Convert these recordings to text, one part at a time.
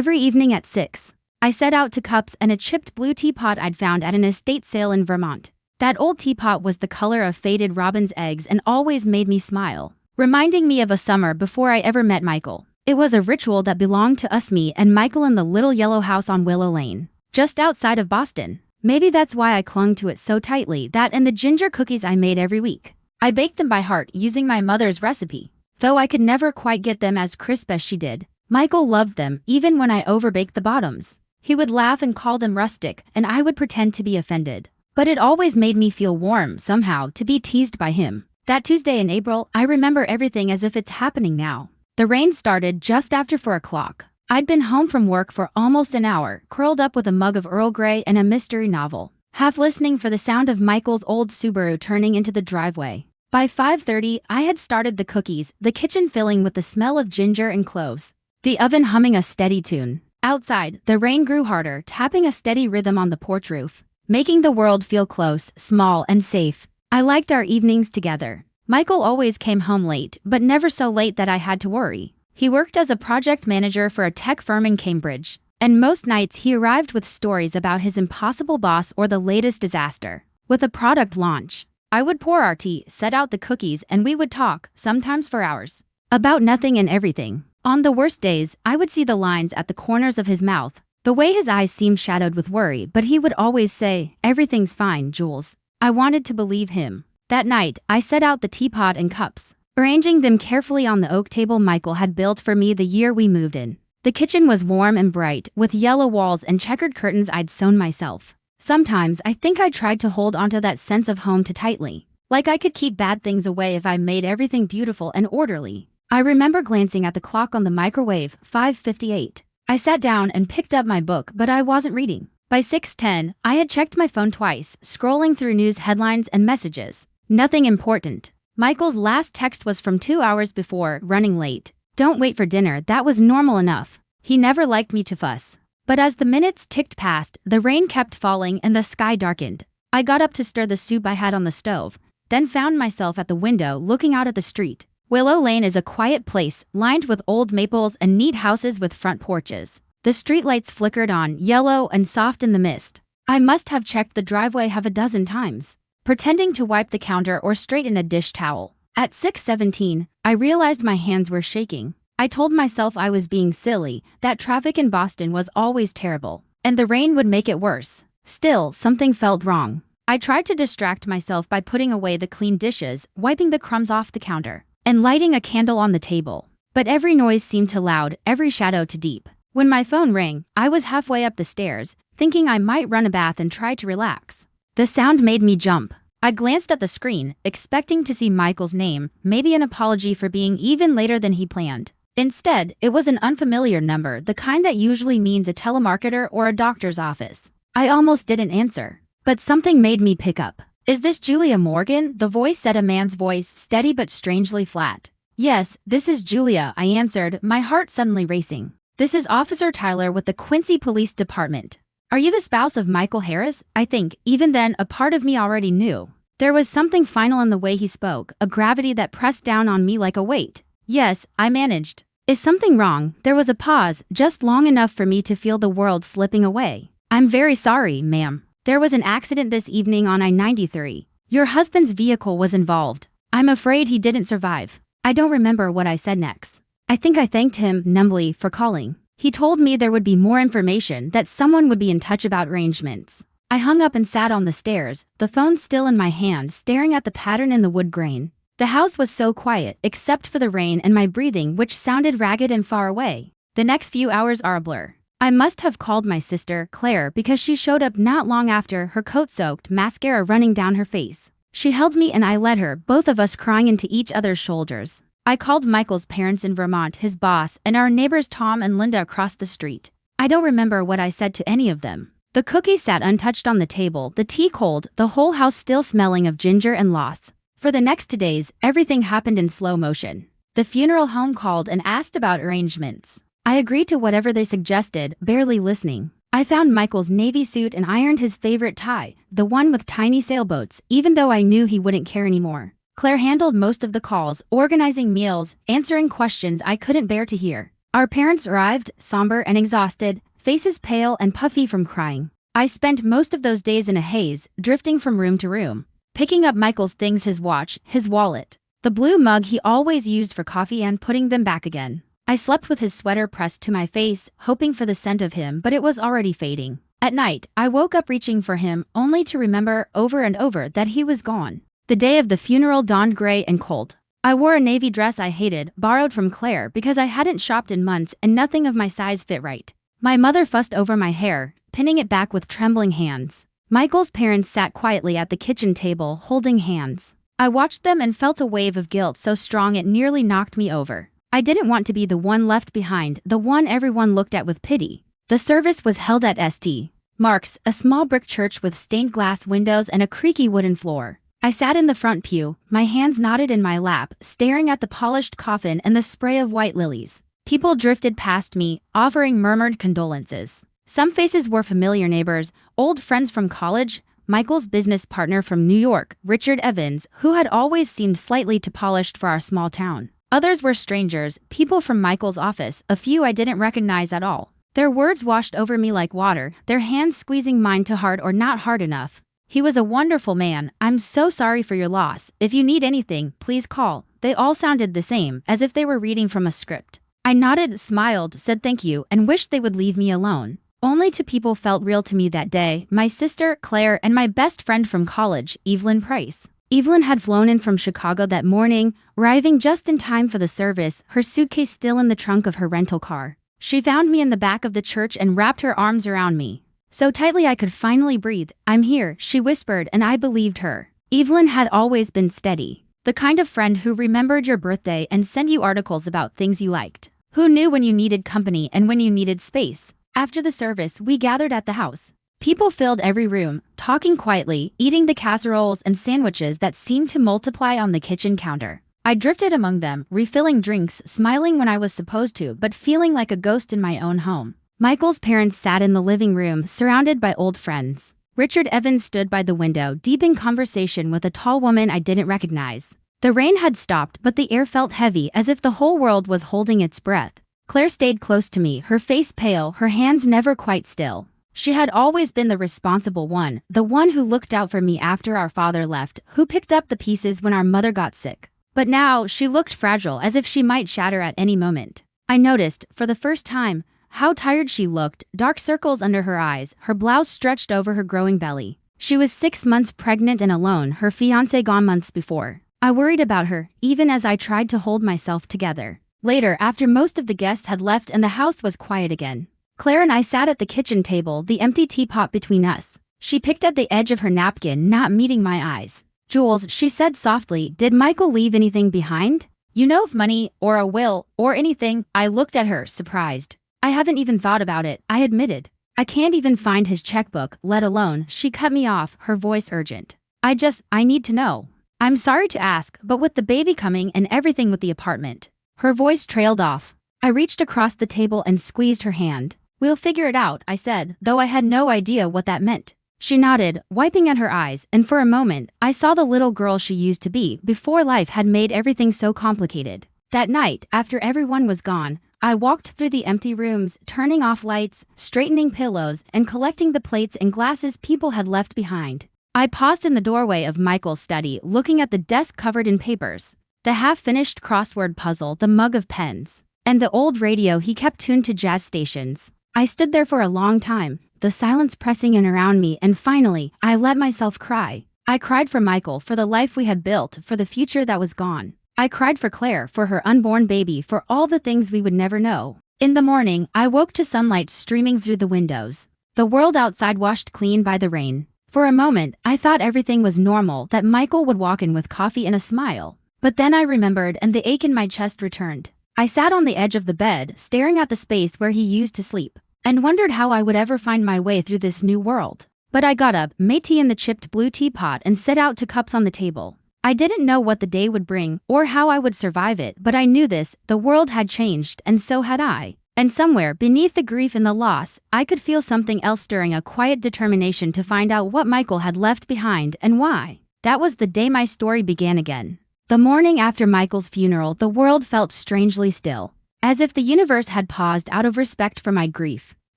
Every evening at 6, I set out to cups and a chipped blue teapot I'd found at an estate sale in Vermont. That old teapot was the color of faded robin's eggs and always made me smile, reminding me of a summer before I ever met Michael. It was a ritual that belonged to us, me and Michael, in the little yellow house on Willow Lane, just outside of Boston. Maybe that's why I clung to it so tightly. That and the ginger cookies I made every week. I baked them by heart using my mother's recipe, though I could never quite get them as crisp as she did. Michael loved them even when I overbaked the bottoms. He would laugh and call them rustic, and I would pretend to be offended. But it always made me feel warm somehow to be teased by him. That Tuesday in April, I remember everything as if it's happening now. The rain started just after 4 o'clock. I'd been home from work for almost an hour, curled up with a mug of Earl Grey and a mystery novel, half listening for the sound of Michael's old Subaru turning into the driveway. By 5:30, I had started the cookies, the kitchen filling with the smell of ginger and cloves, the oven humming a steady tune. Outside, the rain grew harder, tapping a steady rhythm on the porch roof, making the world feel close, small, and safe. I liked our evenings together. Michael always came home late, but never so late that I had to worry. He worked as a project manager for a tech firm in Cambridge, and most nights he arrived with stories about his impossible boss or the latest disaster. With a product launch, I would pour our tea, set out the cookies, and we would talk, sometimes for hours, about nothing and everything. On the worst days, I would see the lines at the corners of his mouth, the way his eyes seemed shadowed with worry, but he would always say, "Everything's fine, Jules." I wanted to believe him. That night, I set out the teapot and cups, arranging them carefully on the oak table Michael had built for me the year we moved in. The kitchen was warm and bright, with yellow walls and checkered curtains I'd sewn myself. Sometimes I think I tried to hold onto that sense of home too tightly, like I could keep bad things away if I made everything beautiful and orderly. I remember glancing at the clock on the microwave, 5:58. I sat down and picked up my book, but I wasn't reading. By 6:10, I had checked my phone twice, scrolling through news headlines and messages. Nothing important. Michael's last text was from 2 hours before, running late. Don't wait for dinner, that was normal enough. He never liked me to fuss. But as the minutes ticked past, the rain kept falling and the sky darkened. I got up to stir the soup I had on the stove, then found myself at the window looking out at the street. Willow Lane is a quiet place, lined with old maples and neat houses with front porches. The streetlights flickered on, yellow and soft in the mist. I must have checked the driveway half a dozen times, pretending to wipe the counter or straighten a dish towel. At 6:17, I realized my hands were shaking. I told myself I was being silly, that traffic in Boston was always terrible, and the rain would make it worse. Still, something felt wrong. I tried to distract myself by putting away the clean dishes, wiping the crumbs off the counter, and lighting a candle on the table. But every noise seemed too loud, every shadow too deep. When my phone rang, I was halfway up the stairs, thinking I might run a bath and try to relax. The sound made me jump. I glanced at the screen, expecting to see Michael's name, maybe an apology for being even later than he planned. Instead, it was an unfamiliar number, the kind that usually means a telemarketer or a doctor's office. I almost didn't answer, but something made me pick up. "Is this Julia Morgan?" the voice said, a man's voice, steady but strangely flat. "Yes, this is Julia," I answered, my heart suddenly racing. "This is Officer Tyler with the Quincy Police Department. Are you the spouse of Michael Harris?" I think, even then, a part of me already knew. There was something final in the way he spoke, a gravity that pressed down on me like a weight. "Yes," I managed. "Is something wrong?" There was a pause, just long enough for me to feel the world slipping away. "I'm very sorry, ma'am. There was an accident this evening on I-93. Your husband's vehicle was involved. I'm afraid he didn't survive." I don't remember what I said next. I think I thanked him, numbly, for calling. He told me there would be more information, that someone would be in touch about arrangements. I hung up and sat on the stairs, the phone still in my hand, staring at the pattern in the wood grain. The house was so quiet, except for the rain and my breathing, which sounded ragged and far away. The next few hours are a blur. I must have called my sister, Claire, because she showed up not long after, her coat soaked, mascara running down her face. She held me and I led her, both of us crying into each other's shoulders. I called Michael's parents in Vermont, his boss, and our neighbors Tom and Linda across the street. I don't remember what I said to any of them. The cookies sat untouched on the table, the tea cold, the whole house still smelling of ginger and loss. For the next 2 days, everything happened in slow motion. The funeral home called and asked about arrangements. I agreed to whatever they suggested, barely listening. I found Michael's navy suit and ironed his favorite tie, the one with tiny sailboats, even though I knew he wouldn't care anymore. Claire handled most of the calls, organizing meals, answering questions I couldn't bear to hear. Our parents arrived, somber and exhausted, faces pale and puffy from crying. I spent most of those days in a haze, drifting from room to room, picking up Michael's things, his watch, his wallet, the blue mug he always used for coffee, and putting them back again. I slept with his sweater pressed to my face, hoping for the scent of him, but it was already fading. At night, I woke up reaching for him, only to remember over and over that he was gone. The day of the funeral dawned gray and cold. I wore a navy dress I hated, borrowed from Claire because I hadn't shopped in months and nothing of my size fit right. My mother fussed over my hair, pinning it back with trembling hands. Michael's parents sat quietly at the kitchen table, holding hands. I watched them and felt a wave of guilt so strong it nearly knocked me over. I didn't want to be the one left behind, the one everyone looked at with pity. The service was held at St. Mark's, a small brick church with stained glass windows and a creaky wooden floor. I sat in the front pew, my hands knotted in my lap, staring at the polished coffin and the spray of white lilies. People drifted past me, offering murmured condolences. Some faces were familiar neighbors, old friends from college, Michael's business partner from New York, Richard Evans, who had always seemed slightly too polished for our small town. Others were strangers, people from Michael's office, a few I didn't recognize at all. Their words washed over me like water, their hands squeezing mine too hard or not hard enough. "He was a wonderful man. I'm so sorry for your loss. If you need anything, please call." They all sounded the same, as if they were reading from a script. I nodded, smiled, said thank you, and wished they would leave me alone. Only two people felt real to me that day, my sister, Claire, and my best friend from college, Evelyn Price. Evelyn had flown in from Chicago that morning, arriving just in time for the service, her suitcase still in the trunk of her rental car. She found me in the back of the church and wrapped her arms around me. So tightly I could finally breathe. "I'm here," she whispered, and I believed her. Evelyn had always been steady. The kind of friend who remembered your birthday and sent you articles about things you liked. Who knew when you needed company and when you needed space. After the service, we gathered at the house. People filled every room, talking quietly, eating the casseroles and sandwiches that seemed to multiply on the kitchen counter. I drifted among them, refilling drinks, smiling when I was supposed to, but feeling like a ghost in my own home. Michael's parents sat in the living room, surrounded by old friends. Richard Evans stood by the window, deep in conversation with a tall woman I didn't recognize. The rain had stopped, but the air felt heavy, as if the whole world was holding its breath. Claire stayed close to me, her face pale, her hands never quite still. She had always been the responsible one, the one who looked out for me after our father left, who picked up the pieces when our mother got sick. But now, she looked fragile, as if she might shatter at any moment. I noticed, for the first time, how tired she looked, dark circles under her eyes, her blouse stretched over her growing belly. She was 6 months pregnant and alone, her fiancé gone months before. I worried about her, even as I tried to hold myself together. Later, after most of the guests had left and the house was quiet again, Claire and I sat at the kitchen table, the empty teapot between us. She picked at the edge of her napkin, not meeting my eyes. "Jules," she said softly, "did Michael leave anything behind? You know, of money, or a will, or anything?" I looked at her, surprised. "I haven't even thought about it," I admitted. "I can't even find his checkbook, let alone." She cut me off, her voice urgent. I need to know. "I'm sorry to ask, but with the baby coming and everything with the apartment." Her voice trailed off. I reached across the table and squeezed her hand. "We'll figure it out," I said, though I had no idea what that meant. She nodded, wiping at her eyes, and for a moment, I saw the little girl she used to be before life had made everything so complicated. That night, after everyone was gone, I walked through the empty rooms, turning off lights, straightening pillows, and collecting the plates and glasses people had left behind. I paused in the doorway of Michael's study, looking at the desk covered in papers, the half-finished crossword puzzle, the mug of pens, and the old radio he kept tuned to jazz stations. I stood there for a long time, the silence pressing in around me, and finally, I let myself cry. I cried for Michael, for the life we had built, for the future that was gone. I cried for Claire, for her unborn baby, for all the things we would never know. In the morning, I woke to sunlight streaming through the windows. The world outside washed clean by the rain. For a moment, I thought everything was normal, that Michael would walk in with coffee and a smile. But then I remembered, and the ache in my chest returned. I sat on the edge of the bed, staring at the space where he used to sleep, and wondered how I would ever find my way through this new world. But I got up, made tea in the chipped blue teapot, and set out to cups on the table. I didn't know what the day would bring, or how I would survive it, but I knew this: the world had changed, and so had I. And somewhere, beneath the grief and the loss, I could feel something else stirring, a quiet determination to find out what Michael had left behind, and why. That was the day my story began again. The morning after Michael's funeral, the world felt strangely still. as if the universe had paused out of respect for my grief.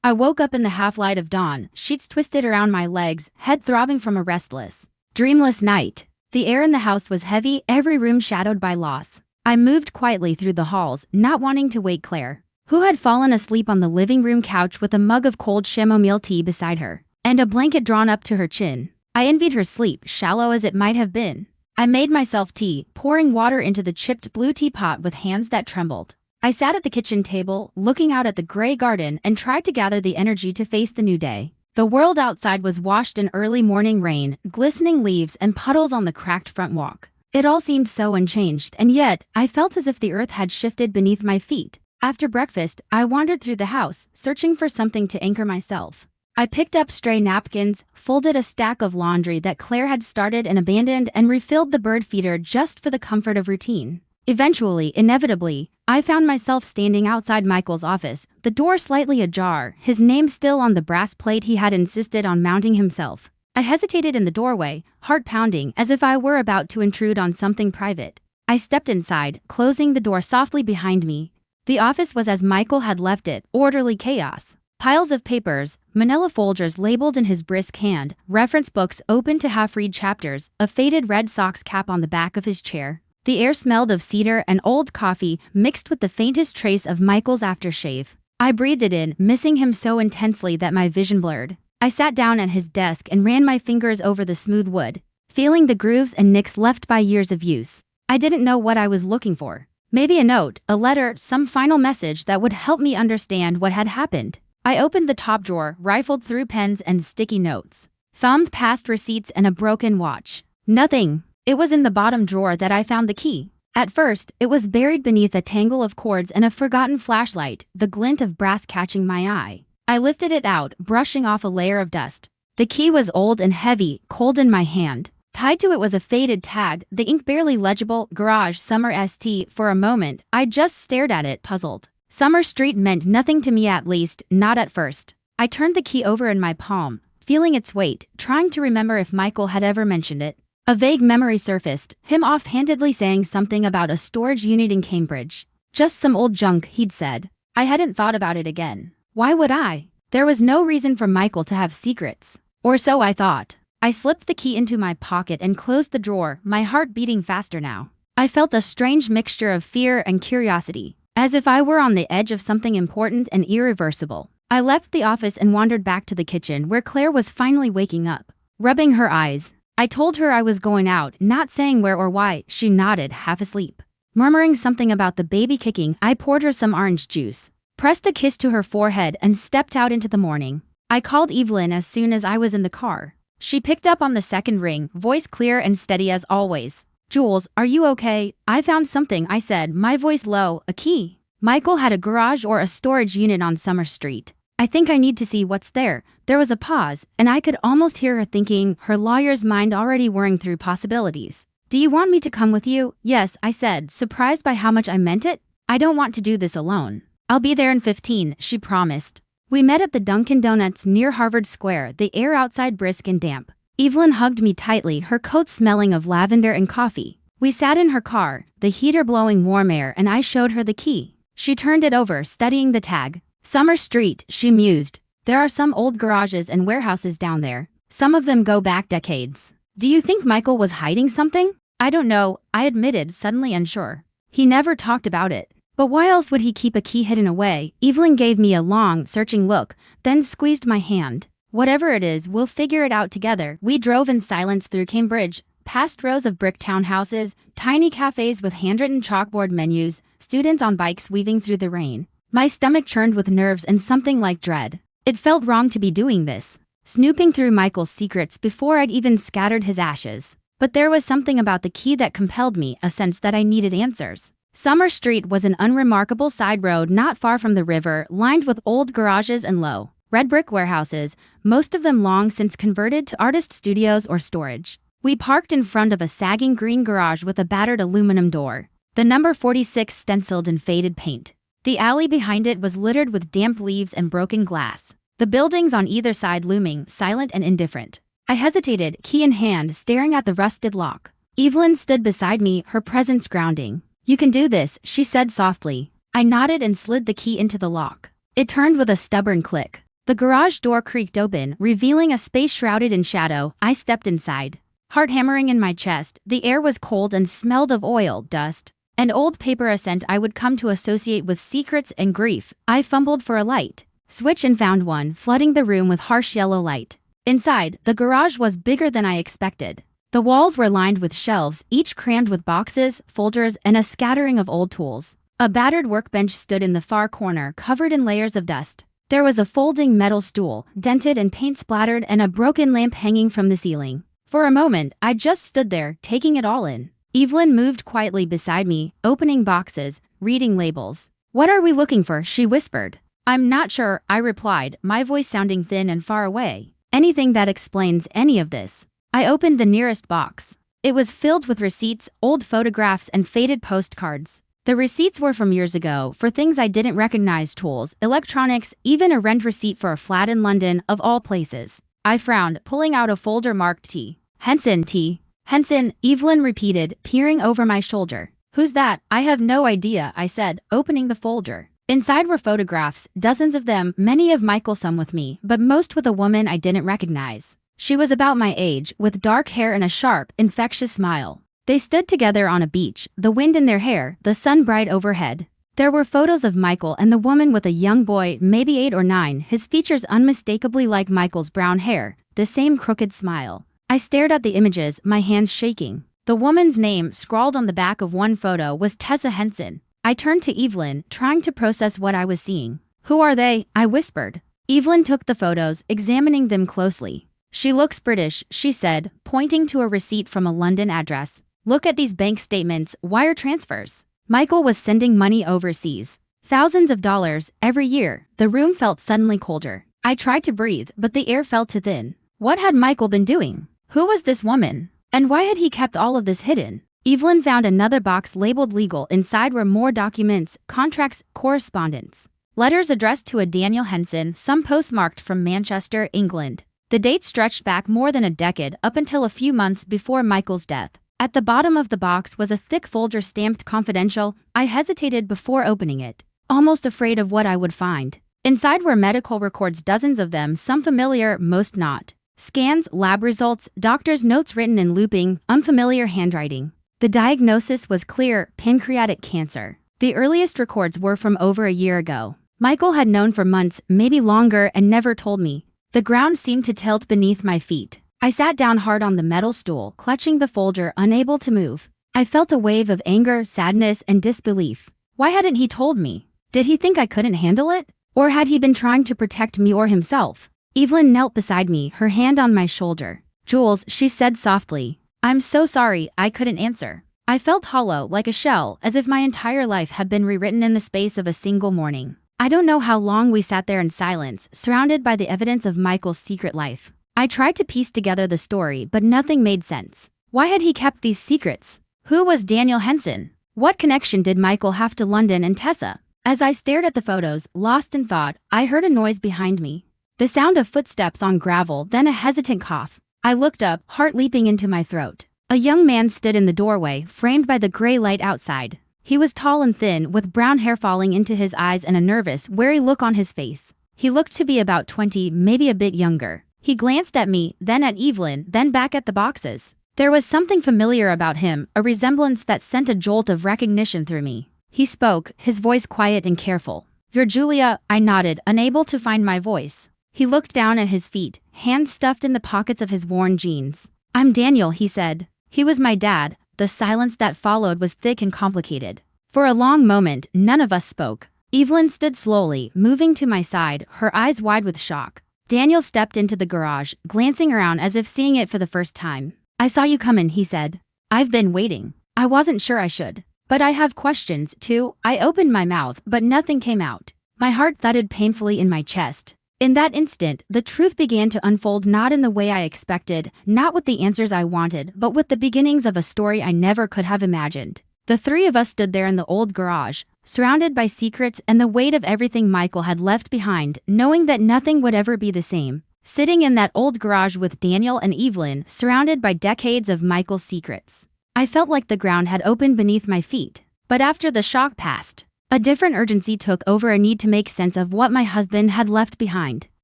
I woke up in the half-light of dawn, sheets twisted around my legs, head throbbing from a restless, dreamless night. The air in the house was heavy, every room shadowed by loss. I moved quietly through the halls, not wanting to wake Claire, who had fallen asleep on the living room couch with a mug of cold chamomile tea beside her, and a blanket drawn up to her chin. I envied her sleep, shallow as it might have been. I made myself tea, pouring water into the chipped blue teapot with hands that trembled. I sat at the kitchen table, looking out at the gray garden, and tried to gather the energy to face the new day. The world outside was washed in early morning rain, glistening leaves and puddles on the cracked front walk. It all seemed so unchanged, and yet, I felt as if the earth had shifted beneath my feet. After breakfast, I wandered through the house, searching for something to anchor myself. I picked up stray napkins, folded a stack of laundry that Claire had started and abandoned, and refilled the bird feeder just for the comfort of routine. Eventually, inevitably, I found myself standing outside Michael's office, the door slightly ajar, his name still on the brass plate he had insisted on mounting himself. I hesitated in the doorway, heart pounding, as if I were about to intrude on something private. I stepped inside, closing the door softly behind me. The office was as Michael had left it, orderly chaos. Piles of papers, manila folders labeled in his brisk hand, reference books open to half-read chapters, a faded Red Sox cap on the back of his chair. The air smelled of cedar and old coffee, mixed with the faintest trace of Michael's aftershave. I breathed it in, missing him so intensely that my vision blurred. I sat down at his desk and ran my fingers over the smooth wood, feeling the grooves and nicks left by years of use. I didn't know what I was looking for. Maybe a note, a letter, some final message that would help me understand what had happened. I opened the top drawer, rifled through pens and sticky notes, thumbed past receipts and a broken watch. Nothing. It was in the bottom drawer that I found the key. At first, it was buried beneath a tangle of cords and a forgotten flashlight, the glint of brass catching my eye. I lifted it out, brushing off a layer of dust. The key was old and heavy, cold in my hand. Tied to it was a faded tag, the ink barely legible, Garage Summer St. For a moment, I just stared at it, puzzled. Summer Street meant nothing to me, at least, not at first. I turned the key over in my palm, feeling its weight, trying to remember if Michael had ever mentioned it. A vague memory surfaced, him offhandedly saying something about a storage unit in Cambridge. Just some old junk, he'd said. I hadn't thought about it again. Why would I? There was no reason for Michael to have secrets. Or so I thought. I slipped the key into my pocket and closed the drawer, my heart beating faster now. I felt a strange mixture of fear and curiosity, as if I were on the edge of something important and irreversible. I left the office and wandered back to the kitchen where Claire was finally waking up, rubbing her eyes. I told her I was going out, not saying where or why. She nodded, half asleep. Murmuring something about the baby kicking, I poured her some orange juice, pressed a kiss to her forehead, and stepped out into the morning. I called Evelyn as soon as I was in the car. She picked up on the second ring, voice clear and steady as always. "Jules, are you okay? I found something," I said, my voice low. "A key. Michael had a garage or a storage unit on Summer Street. I think I need to see what's there." There was a pause, and I could almost hear her thinking, her lawyer's mind already whirring through possibilities. "Do you want me to come with you?" "Yes," I said, surprised by how much I meant it. "I don't want to do this alone." "I'll be there in 15, she promised. We met at the Dunkin' Donuts near Harvard Square, the air outside brisk and damp. Evelyn hugged me tightly, her coat smelling of lavender and coffee. We sat in her car, the heater blowing warm air, and I showed her the key. She turned it over, studying the tag. "Summer Street," she mused. "There are some old garages and warehouses down there. Some of them go back decades. Do you think Michael was hiding something?" "I don't know," I admitted, suddenly unsure. "He never talked about it. But why else would he keep a key hidden away?" Evelyn gave me a long, searching look, then squeezed my hand. "Whatever it is, we'll figure it out together." We drove in silence through Cambridge, past rows of brick townhouses, tiny cafes with handwritten chalkboard menus, students on bikes weaving through the rain. My stomach churned with nerves and something like dread. It felt wrong to be doing this, snooping through Michael's secrets before I'd even scattered his ashes. But there was something about the key that compelled me, a sense that I needed answers. Summer Street was an unremarkable side road not far from the river, lined with old garages and low, red brick warehouses, most of them long since converted to artist studios or storage. We parked in front of a sagging green garage with a battered aluminum door, the number 46 stenciled in faded paint. The alley behind it was littered with damp leaves and broken glass, the buildings on either side looming, silent and indifferent. I hesitated, key in hand, staring at the rusted lock. Evelyn stood beside me, her presence grounding. "You can do this," she said softly. I nodded and slid the key into the lock. It turned with a stubborn click. The garage door creaked open, revealing a space shrouded in shadow. I stepped inside. Heart hammering in my chest, the air was cold and smelled of oil, dust, and old paper, a scent I would come to associate with secrets and grief. I fumbled for a light switch and found one, flooding the room with harsh yellow light. Inside, the garage was bigger than I expected. The walls were lined with shelves, each crammed with boxes, folders, and a scattering of old tools. A battered workbench stood in the far corner, covered in layers of dust. There was a folding metal stool, dented and paint splattered, and a broken lamp hanging from the ceiling. For a moment, I just stood there, taking it all in. Evelyn moved quietly beside me, opening boxes, reading labels. "What are we looking for?" she whispered. "I'm not sure," I replied, my voice sounding thin and far away. "Anything that explains any of this." I opened the nearest box. It was filled with receipts, old photographs, and faded postcards. The receipts were from years ago, for things I didn't recognize: tools, electronics, even a rent receipt for a flat in London, of all places. I frowned, pulling out a folder marked T. "Henson, T. Henson," Evelyn repeated, peering over my shoulder. "Who's that?" "I have no idea," I said, opening the folder. Inside were photographs, dozens of them, many of Michael, some with me, but most with a woman I didn't recognize. She was about my age, with dark hair and a sharp, infectious smile. They stood together on a beach, the wind in their hair, the sun bright overhead. There were photos of Michael and the woman with a young boy, maybe 8 or 9, his features unmistakably like Michael's brown hair, the same crooked smile. I stared at the images, my hands shaking. The woman's name, scrawled on the back of one photo, was Tessa Henson. I turned to Evelyn, trying to process what I was seeing. "Who are they?" I whispered. Evelyn took the photos, examining them closely. "She looks British," she said, pointing to a receipt from a London address. "Look at these bank statements, wire transfers." Michael was sending money overseas. Thousands of dollars, every year. The room felt suddenly colder. I tried to breathe, but the air felt too thin. What had Michael been doing? Who was this woman? And why had he kept all of this hidden? Evelyn found another box labeled legal. Inside were more documents, contracts, correspondence. Letters addressed to a Daniel Henson, some postmarked from Manchester, England. The date stretched back more than a decade, up until a few months before Michael's death. At the bottom of the box was a thick folder stamped confidential. I hesitated before opening it, almost afraid of what I would find. Inside were medical records, dozens of them, some familiar, most not. Scans, lab results, doctor's notes written in looping, unfamiliar handwriting. The diagnosis was clear: pancreatic cancer. The earliest records were from over a year ago. Michael had known for months, maybe longer, and never told me. The ground seemed to tilt beneath my feet. I sat down hard on the metal stool, clutching the folder, unable to move. I felt a wave of anger, sadness, and disbelief. Why hadn't he told me? Did he think I couldn't handle it? Or had he been trying to protect me or himself? Evelyn knelt beside me, her hand on my shoulder. "Jules," she said softly. "I'm so sorry," I couldn't answer. I felt hollow, like a shell, as if my entire life had been rewritten in the space of a single morning. I don't know how long we sat there in silence, surrounded by the evidence of Michael's secret life. I tried to piece together the story, but nothing made sense. Why had he kept these secrets? Who was Daniel Henson? What connection did Michael have to London and Tessa? As I stared at the photos, lost in thought, I heard a noise behind me. The sound of footsteps on gravel, then a hesitant cough. I looked up, heart leaping into my throat. A young man stood in the doorway, framed by the gray light outside. He was tall and thin, with brown hair falling into his eyes and a nervous, wary look on his face. He looked to be about 20, maybe a bit younger. He glanced at me, then at Evelyn, then back at the boxes. There was something familiar about him, a resemblance that sent a jolt of recognition through me. He spoke, his voice quiet and careful. "You're Julia," I nodded, unable to find my voice. He looked down at his feet, hands stuffed in the pockets of his worn jeans. "I'm Daniel," he said. He was my dad. The silence that followed was thick and complicated. For a long moment, none of us spoke. Evelyn stood slowly, moving to my side, her eyes wide with shock. Daniel stepped into the garage, glancing around as if seeing it for the first time. "I saw you come in," he said. "I've been waiting. I wasn't sure I should. But I have questions, too." I opened my mouth, but nothing came out. My heart thudded painfully in my chest. In that instant, the truth began to unfold, not in the way I expected, not with the answers I wanted, but with the beginnings of a story I never could have imagined. The three of us stood there in the old garage, surrounded by secrets and the weight of everything Michael had left behind, knowing that nothing would ever be the same. Sitting in that old garage with Daniel and Evelyn, surrounded by decades of Michael's secrets. I felt like the ground had opened beneath my feet. But after the shock passed, A different urgency took over, a need to make sense of what my husband had left behind.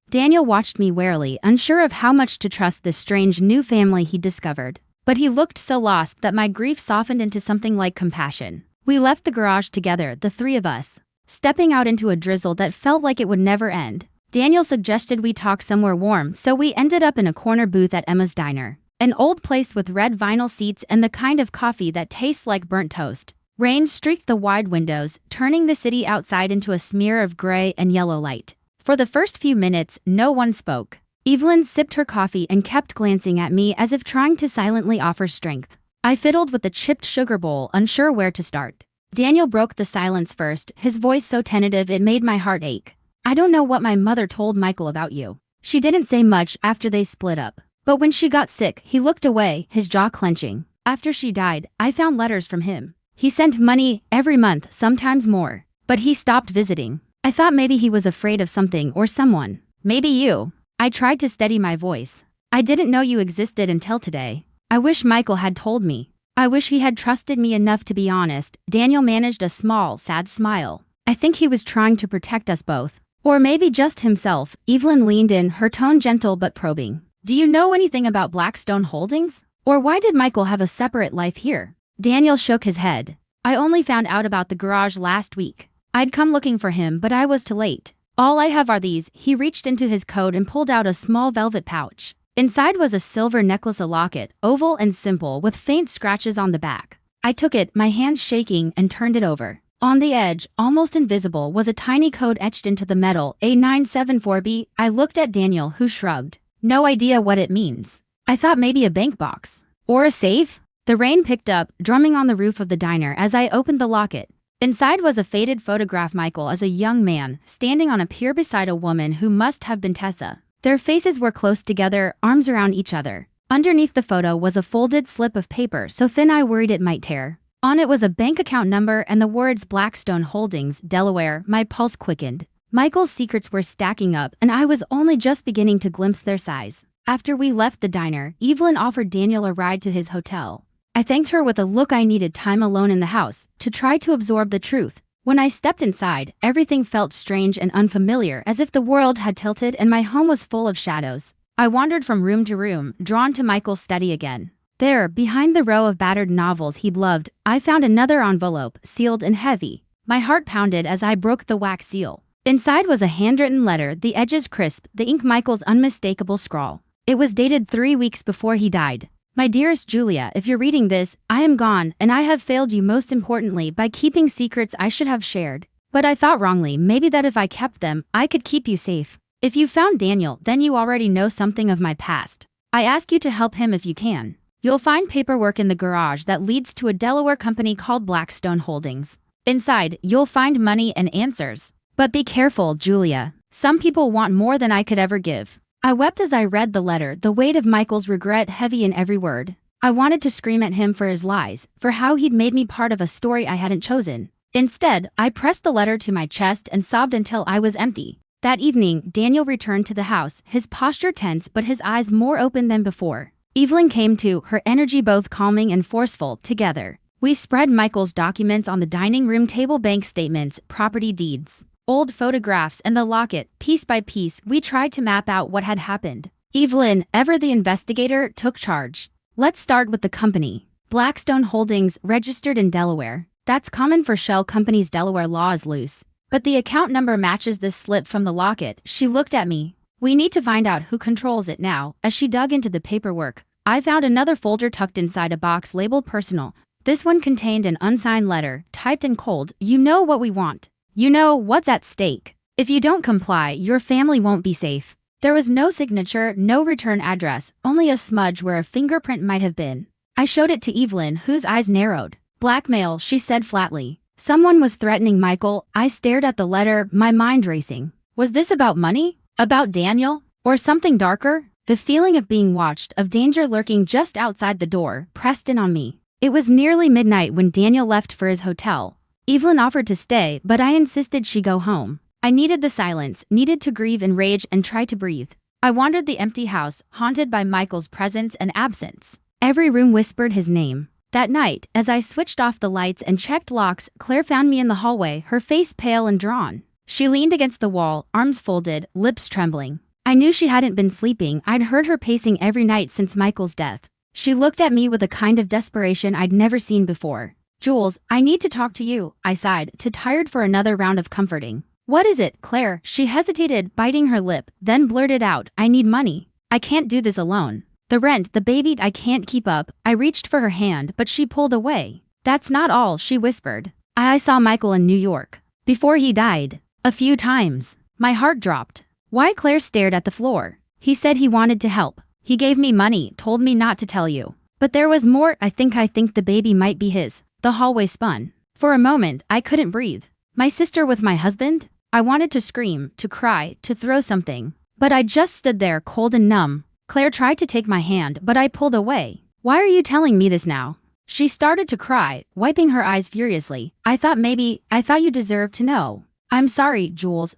Daniel watched me warily, unsure of how much to trust this strange new family he discovered. But he looked so lost that my grief softened into something like compassion. We left the garage together, the three of us, stepping out into a drizzle that felt like it would never end. Daniel suggested we talk somewhere warm, so we ended up in a corner booth at Emma's Diner, an old place with red vinyl seats and the kind of coffee that tastes like burnt toast. Rain streaked the wide windows, turning the city outside into a smear of gray and yellow light. For the first few minutes, no one spoke. Evelyn sipped her coffee and kept glancing at me as if trying to silently offer strength. I fiddled with the chipped sugar bowl, unsure where to start. Daniel broke the silence first, his voice so tentative it made my heart ache. I don't know what my mother told Michael about you. She didn't say much after they split up. But when she got sick, he looked away, his jaw clenching. After she died, I found letters from him. He sent money every month, sometimes more. But he stopped visiting. I thought maybe he was afraid of something or someone. Maybe you. I tried to steady my voice. I didn't know you existed until today. I wish Michael had told me. I wish he had trusted me enough to be honest. Daniel managed a small, sad smile. I think he was trying to protect us both. Or maybe just himself. Evelyn leaned in, her tone gentle but probing. Do you know anything about Blackstone Holdings? Or why did Michael have a separate life here? Daniel shook his head. I only found out about the garage last week. I'd come looking for him, but I was too late. All I have are these. He reached into his coat and pulled out a small velvet pouch. Inside was a silver necklace, a locket, oval and simple, with faint scratches on the back. I took it, my hands shaking, and turned it over. On the edge, almost invisible, was a tiny code etched into the metal, A974B. I looked at Daniel, who shrugged. No idea what it means. I thought maybe a bank box. Or a safe? The rain picked up, drumming on the roof of the diner as I opened the locket. Inside was a faded photograph, Michael as a young man, standing on a pier beside a woman who must have been Tessa. Their faces were close together, arms around each other. Underneath the photo was a folded slip of paper so thin I worried it might tear. On it was a bank account number and the words Blackstone Holdings, Delaware. My pulse quickened. Michael's secrets were stacking up, and I was only just beginning to glimpse their size. After we left the diner, Evelyn offered Daniel a ride to his hotel. I thanked her with a look. I needed time alone in the house to try to absorb the truth. When I stepped inside, everything felt strange and unfamiliar, as if the world had tilted and my home was full of shadows. I wandered from room to room, drawn to Michael's study again. There, behind the row of battered novels he'd loved, I found another envelope, sealed and heavy. My heart pounded as I broke the wax seal. Inside was a handwritten letter, the edges crisp, the ink Michael's unmistakable scrawl. It was dated 3 weeks before he died. My dearest Julia, if you're reading this, I am gone, and I have failed you most importantly by keeping secrets I should have shared. But I thought wrongly, maybe that if I kept them, I could keep you safe. If you found Daniel, then you already know something of my past. I ask you to help him if you can. You'll find paperwork in the garage that leads to a Delaware company called Blackstone Holdings. Inside, you'll find money and answers. But be careful, Julia. Some people want more than I could ever give. I wept as I read the letter, the weight of Michael's regret heavy in every word. I wanted to scream at him for his lies, for how he'd made me part of a story I hadn't chosen. Instead, I pressed the letter to my chest and sobbed until I was empty. That evening, Daniel returned to the house, his posture tense but his eyes more open than before. Evelyn came too, her energy both calming and forceful. Together, we spread Michael's documents on the dining room table, bank statements, property deeds, old photographs, and the locket. Piece by piece, we tried to map out what had happened. Evelyn, ever the investigator, took charge. Let's start with the company. Blackstone Holdings, registered in Delaware. That's common for shell companies. Delaware law is loose. But the account number matches this slip from the locket. She looked at me. We need to find out who controls it now. As she dug into the paperwork, I found another folder tucked inside a box labeled personal. This one contained an unsigned letter, typed in cold. You know what we want. You know what's at stake. If you don't comply, your family won't be safe. There was no signature, no return address, only a smudge where a fingerprint might have been. I showed it to Evelyn, whose eyes narrowed. Blackmail, she said flatly. Someone was threatening Michael. I stared at the letter, my mind racing. Was this about money? About Daniel? Or something darker? The feeling of being watched, of danger lurking just outside the door, pressed in on me. It was nearly midnight when Daniel left for his hotel. Evelyn offered to stay, but I insisted she go home. I needed the silence, needed to grieve and rage and try to breathe. I wandered the empty house, haunted by Michael's presence and absence. Every room whispered his name. That night, as I switched off the lights and checked locks, Claire found me in the hallway, her face pale and drawn. She leaned against the wall, arms folded, lips trembling. I knew she hadn't been sleeping. I'd heard her pacing every night since Michael's death. She looked at me with a kind of desperation I'd never seen before. "Jules, I need to talk to you," I sighed, too tired for another round of comforting. "What is it, Claire?" She hesitated, biting her lip, then blurted out, "I need money. I can't do this alone. The rent, the baby, I can't keep up." I reached for her hand, but she pulled away. "That's not all," she whispered. I saw Michael in New York. Before he died. A few times. My heart dropped. Why? Claire stared at the floor. "He said he wanted to help. He gave me money, told me not to tell you. But there was more. I think the baby might be his." The hallway spun. For a moment, I couldn't breathe. My sister with my husband? I wanted to scream, to cry, to throw something. But I just stood there, cold and numb. Claire tried to take my hand, but I pulled away. "Why are you telling me this now?" She started to cry, wiping her eyes furiously. I thought you deserved to know." "I'm sorry, Jules.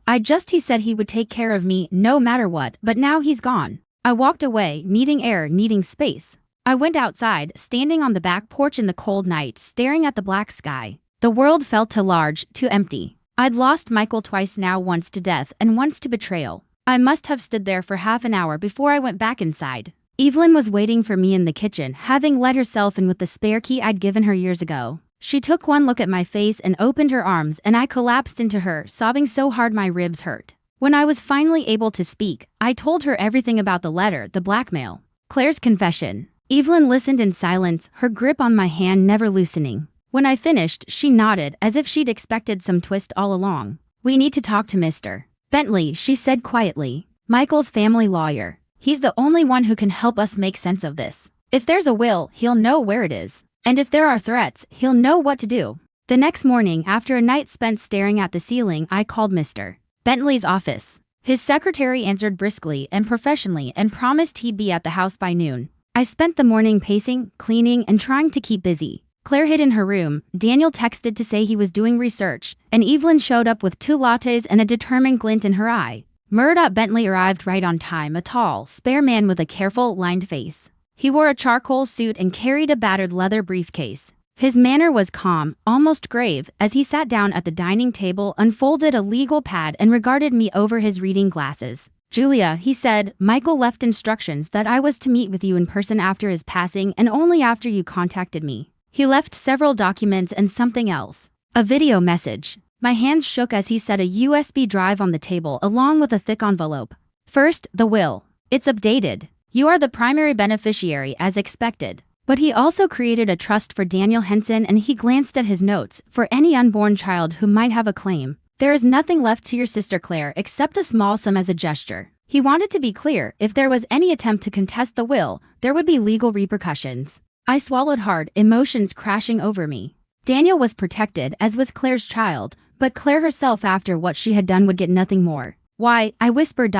He said he would take care of me no matter what, but now he's gone." I walked away, needing air, needing space. I went outside, standing on the back porch in the cold night, staring at the black sky. The world felt too large, too empty. I'd lost Michael twice now, once to death and once to betrayal. I must have stood there for half an hour before I went back inside. Evelyn was waiting for me in the kitchen, having let herself in with the spare key I'd given her years ago. She took one look at my face and opened her arms, and I collapsed into her, sobbing so hard my ribs hurt. When I was finally able to speak, I told her everything about the letter, the blackmail, Claire's confession. Evelyn listened in silence, her grip on my hand never loosening. When I finished, she nodded, as if she'd expected some twist all along. "We need to talk to Mr. Bentley," she said quietly. "Michael's family lawyer. He's the only one who can help us make sense of this. If there's a will, he'll know where it is. And if there are threats, he'll know what to do." The next morning, after a night spent staring at the ceiling, I called Mr. Bentley's office. His secretary answered briskly and professionally and promised he'd be at the house by noon. I spent the morning pacing, cleaning, and trying to keep busy. Claire hid in her room, Daniel texted to say he was doing research, and Evelyn showed up with 2 lattes and a determined glint in her eye. Murdoch Bentley arrived right on time, a tall, spare man with a careful, lined face. He wore a charcoal suit and carried a battered leather briefcase. His manner was calm, almost grave, as he sat down at the dining table, unfolded a legal pad, and regarded me over his reading glasses. "Julia," he said, "Michael left instructions that I was to meet with you in person after his passing and only after you contacted me. He left several documents and something else. A video message." My hands shook as he set a USB drive on the table along with a thick envelope. "First, the will. It's updated. You are the primary beneficiary as expected. But he also created a trust for Daniel Henson, and he glanced at his notes, for any unborn child who might have a claim. There is nothing left to your sister Claire except a small sum as a gesture. He wanted to be clear, if there was any attempt to contest the will, there would be legal repercussions." I swallowed hard, emotions crashing over me. Daniel was protected, as was Claire's child, but Claire herself, after what she had done, would get nothing more. "Why?" I whispered.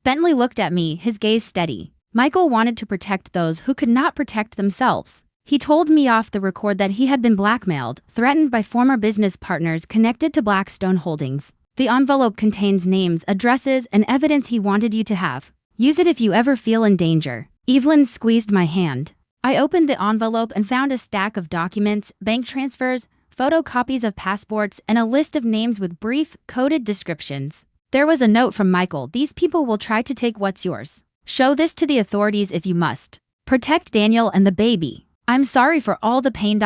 Bentley looked at me, his gaze steady. "Michael wanted to protect those who could not protect themselves. He told me off the record that he had been blackmailed, threatened by former business partners connected to Blackstone Holdings. The envelope contains names, addresses, and evidence he wanted you to have. Use it if you ever feel in danger." Evelyn squeezed my hand. I opened the envelope and found a stack of documents, bank transfers, photocopies of passports, and a list of names with brief, coded descriptions. There was a note from Michael: "These people will try to take what's yours. Show this to the authorities if you must. Protect Daniel and the baby. I'm sorry for all the pain."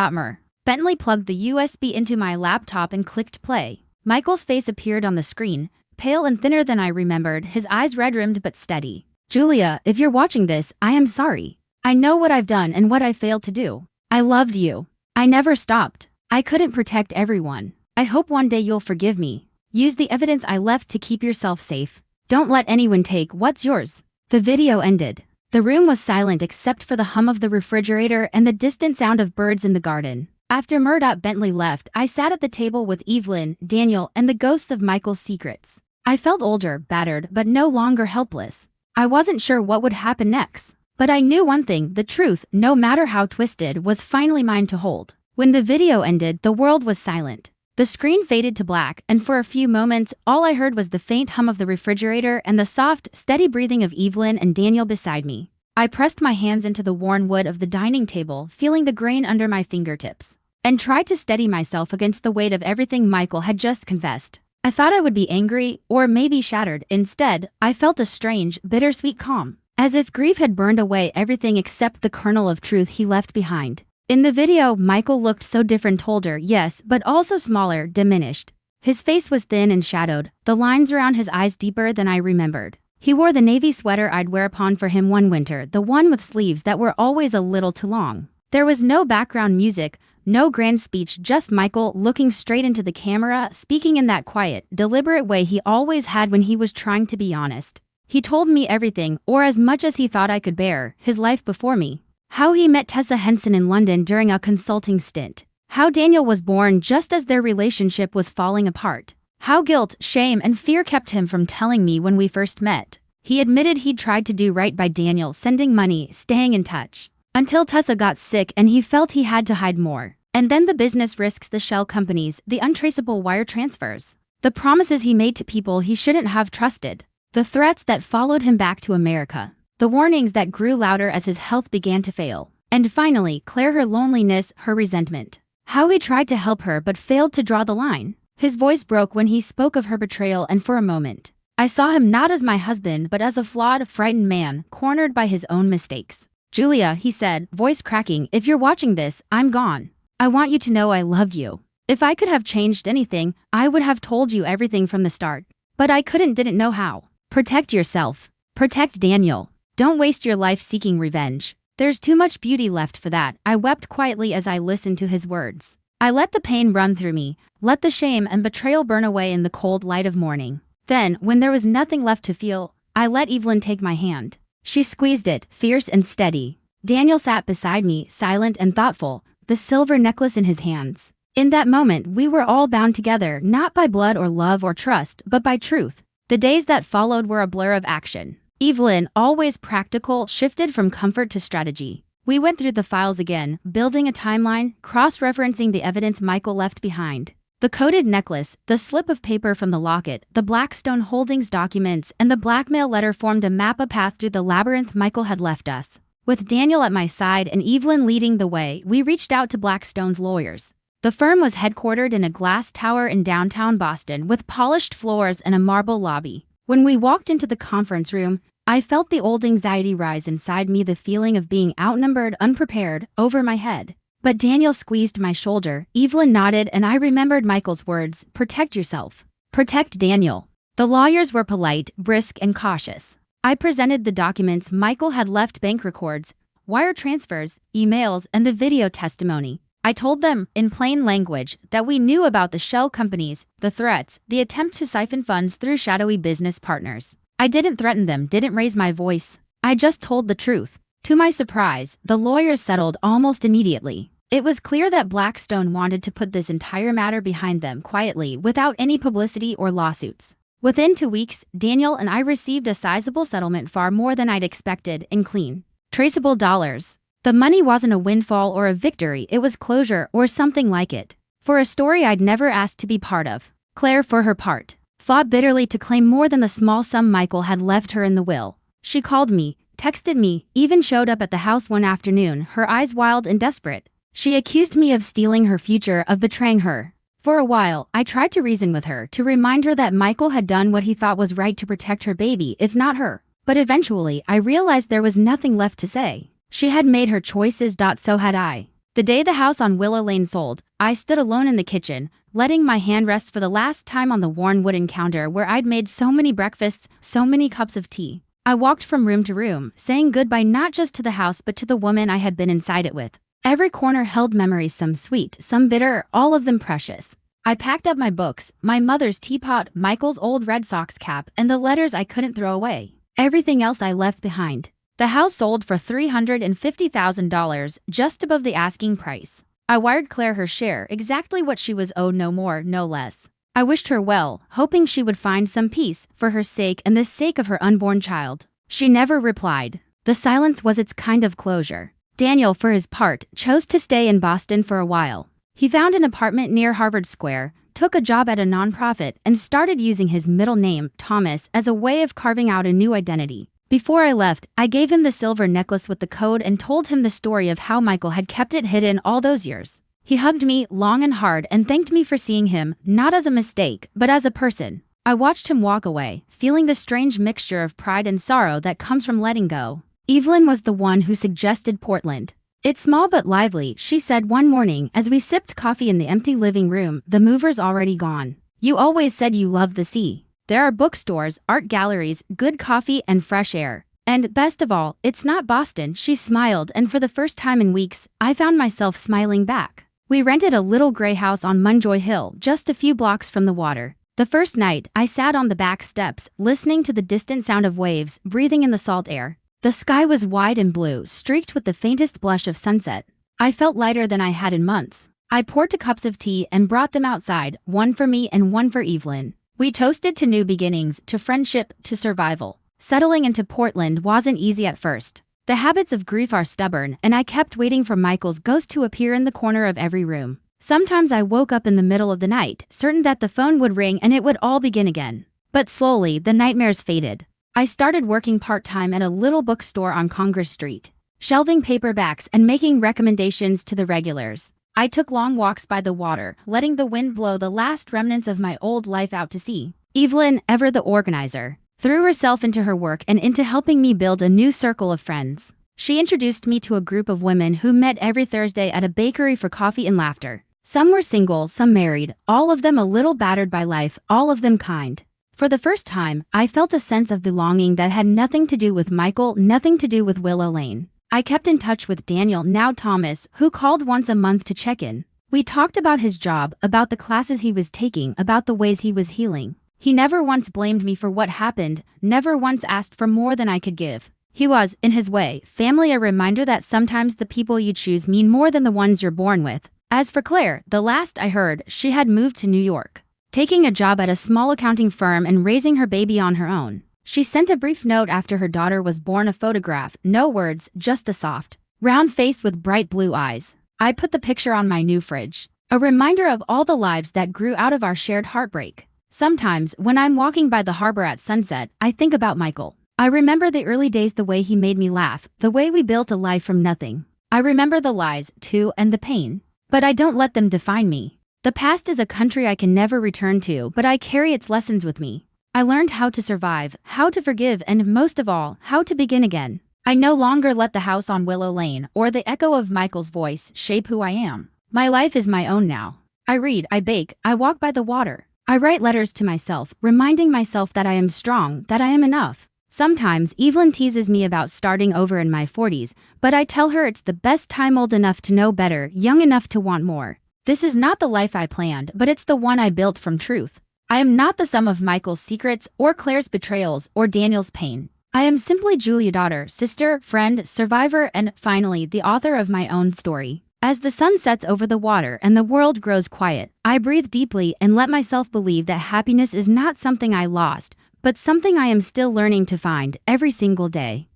Bentley plugged the USB into my laptop and clicked play. Michael's face appeared on the screen, pale and thinner than I remembered, his eyes red-rimmed but steady. "Julia, if you're watching this, I am sorry. I know what I've done and what I failed to do. I loved you. I never stopped. I couldn't protect everyone. I hope one day you'll forgive me. Use the evidence I left to keep yourself safe. Don't let anyone take what's yours." The video ended. The room was silent except for the hum of the refrigerator and the distant sound of birds in the garden. After Murdoch Bentley left, I sat at the table with Evelyn, Daniel, and the ghosts of Michael's secrets. I felt older, battered, but no longer helpless. I wasn't sure what would happen next. But I knew one thing: the truth, no matter how twisted, was finally mine to hold. When the video ended, the world was silent. The screen faded to black, and for a few moments, all I heard was the faint hum of the refrigerator and the soft, steady breathing of Evelyn and Daniel beside me. I pressed my hands into the worn wood of the dining table, feeling the grain under my fingertips, and tried to steady myself against the weight of everything Michael had just confessed. I thought I would be angry, or maybe shattered. Instead, I felt a strange, bittersweet calm, as if grief had burned away everything except the kernel of truth he left behind. In the video, Michael looked so different, older, yes, but also smaller, diminished. His face was thin and shadowed, the lines around his eyes deeper than I remembered. He wore the navy sweater I'd wear upon for him one winter, the one with sleeves that were always a little too long. There was no background music, no grand speech, just Michael looking straight into the camera, speaking in that quiet, deliberate way he always had when he was trying to be honest. He told me everything, or as much as he thought I could bear, his life before me. How he met Tessa Henson in London during a consulting stint. How Daniel was born just as their relationship was falling apart. How guilt, shame, and fear kept him from telling me when we first met. He admitted he'd tried to do right by Daniel, sending money, staying in touch, until Tessa got sick and he felt he had to hide more. And then the business risks, the shell companies, the untraceable wire transfers, the promises he made to people he shouldn't have trusted, the threats that followed him back to America, the warnings that grew louder as his health began to fail. And finally, Claire, her loneliness, her resentment. How he tried to help her but failed to draw the line. His voice broke when he spoke of her betrayal, and for a moment, I saw him not as my husband but as a flawed, frightened man, cornered by his own mistakes. "Julia," he said, voice cracking, "if you're watching this, I'm gone. I want you to know I loved you. If I could have changed anything, I would have told you everything from the start. But I didn't know how. Protect yourself. Protect Daniel. Don't waste your life seeking revenge. There's too much beauty left for that." I wept quietly as I listened to his words. I let the pain run through me, let the shame and betrayal burn away in the cold light of morning. Then, when there was nothing left to feel, I let Evelyn take my hand. She squeezed it, fierce and steady. Daniel sat beside me, silent and thoughtful, the silver necklace in his hands. In that moment, we were all bound together, not by blood or love or trust, but by truth. The days that followed were a blur of action. Evelyn, always practical, shifted from comfort to strategy. We went through the files again, building a timeline, cross-referencing the evidence Michael left behind. The coded necklace, the slip of paper from the locket, the Blackstone Holdings documents, and the blackmail letter formed a map, a path through the labyrinth Michael had left us. With Daniel at my side and Evelyn leading the way, we reached out to Blackstone's lawyers. The firm was headquartered in a glass tower in downtown Boston with polished floors and a marble lobby. When we walked into the conference room, I felt the old anxiety rise inside me, the feeling of being outnumbered, unprepared, over my head. But Daniel squeezed my shoulder, Evelyn nodded, and I remembered Michael's words, "Protect yourself. Protect Daniel." The lawyers were polite, brisk, and cautious. I presented the documents Michael had left, bank records, wire transfers, emails, and the video testimony. I told them, in plain language, that we knew about the shell companies, the threats, the attempt to siphon funds through shadowy business partners. I didn't threaten them, didn't raise my voice. I just told the truth. To my surprise, the lawyers settled almost immediately. It was clear that Blackstone wanted to put this entire matter behind them quietly, without any publicity or lawsuits. Within 2 weeks, Daniel and I received a sizable settlement, far more than I'd expected, in clean, traceable dollars. The money wasn't a windfall or a victory, it was closure or something like it. For a story I'd never asked to be part of. Claire, for her part, fought bitterly to claim more than the small sum Michael had left her in the will. She called me, texted me, even showed up at the house one afternoon, her eyes wild and desperate. She accused me of stealing her future, of betraying her. For a while, I tried to reason with her, to remind her that Michael had done what he thought was right to protect her baby, if not her. But eventually, I realized there was nothing left to say. She had made her choices, so had I. The day the house on Willow Lane sold, I stood alone in the kitchen, letting my hand rest for the last time on the worn wooden counter where I'd made so many breakfasts, so many cups of tea. I walked from room to room, saying goodbye not just to the house but to the woman I had been inside it with. Every corner held memories, some sweet, some bitter, all of them precious. I packed up my books, my mother's teapot, Michael's old Red Sox cap, and the letters I couldn't throw away. Everything else I left behind. The house sold for $350,000, just above the asking price. I wired Claire her share, exactly what she was owed, no more, no less. I wished her well, hoping she would find some peace, for her sake and the sake of her unborn child. She never replied. The silence was its kind of closure. Daniel, for his part, chose to stay in Boston for a while. He found an apartment near Harvard Square, took a job at a nonprofit, and started using his middle name, Thomas, as a way of carving out a new identity. Before I left, I gave him the silver necklace with the code and told him the story of how Michael had kept it hidden all those years. He hugged me long and hard and thanked me for seeing him, not as a mistake, but as a person. I watched him walk away, feeling the strange mixture of pride and sorrow that comes from letting go. Evelyn was the one who suggested Portland. "It's small but lively," she said one morning as we sipped coffee in the empty living room, the movers already gone. "You always said you loved the sea. There are bookstores, art galleries, good coffee, and fresh air. And best of all, it's not Boston." She smiled, and for the first time in weeks, I found myself smiling back. We rented a little gray house on Munjoy Hill, just a few blocks from the water. The first night, I sat on the back steps, listening to the distant sound of waves, breathing in the salt air. The sky was wide and blue, streaked with the faintest blush of sunset. I felt lighter than I had in months. I poured 2 cups of tea and brought them outside, one for me and one for Evelyn. We toasted to new beginnings, to friendship, to survival. Settling into Portland wasn't easy at first. The habits of grief are stubborn, and I kept waiting for Michael's ghost to appear in the corner of every room. Sometimes I woke up in the middle of the night, certain that the phone would ring and it would all begin again. But slowly, the nightmares faded. I started working part-time at a little bookstore on Congress Street, shelving paperbacks and making recommendations to the regulars. I took long walks by the water, letting the wind blow the last remnants of my old life out to sea. Evelyn, ever the organizer, threw herself into her work and into helping me build a new circle of friends. She introduced me to a group of women who met every Thursday at a bakery for coffee and laughter. Some were single, some married, all of them a little battered by life, all of them kind. For the first time, I felt a sense of belonging that had nothing to do with Michael, nothing to do with Willow Lane. I kept in touch with Daniel, now Thomas, who called once a month to check in. We talked about his job, about the classes he was taking, about the ways he was healing. He never once blamed me for what happened, never once asked for more than I could give. He was, in his way, family, a reminder that sometimes the people you choose mean more than the ones you're born with. As for Claire, the last I heard, she had moved to New York, taking a job at a small accounting firm and raising her baby on her own. She sent a brief note after her daughter was born, a photograph, no words, just a soft, round face with bright blue eyes. I put the picture on my new fridge, a reminder of all the lives that grew out of our shared heartbreak. Sometimes, when I'm walking by the harbor at sunset, I think about Michael. I remember the early days, the way he made me laugh, the way we built a life from nothing. I remember the lies, too, and the pain. But I don't let them define me. The past is a country I can never return to, but I carry its lessons with me. I learned how to survive, how to forgive, and most of all, how to begin again. I no longer let the house on Willow Lane or the echo of Michael's voice shape who I am. My life is my own now. I read, I bake, I walk by the water. I write letters to myself, reminding myself that I am strong, that I am enough. Sometimes Evelyn teases me about starting over in my 40s, but I tell her it's the best time, old enough to know better, young enough to want more. This is not the life I planned, but it's the one I built from truth. I am not the sum of Michael's secrets, or Claire's betrayals, or Daniel's pain. I am simply Julia, daughter, sister, friend, survivor, and, finally, the author of my own story. As the sun sets over the water and the world grows quiet, I breathe deeply and let myself believe that happiness is not something I lost, but something I am still learning to find every single day.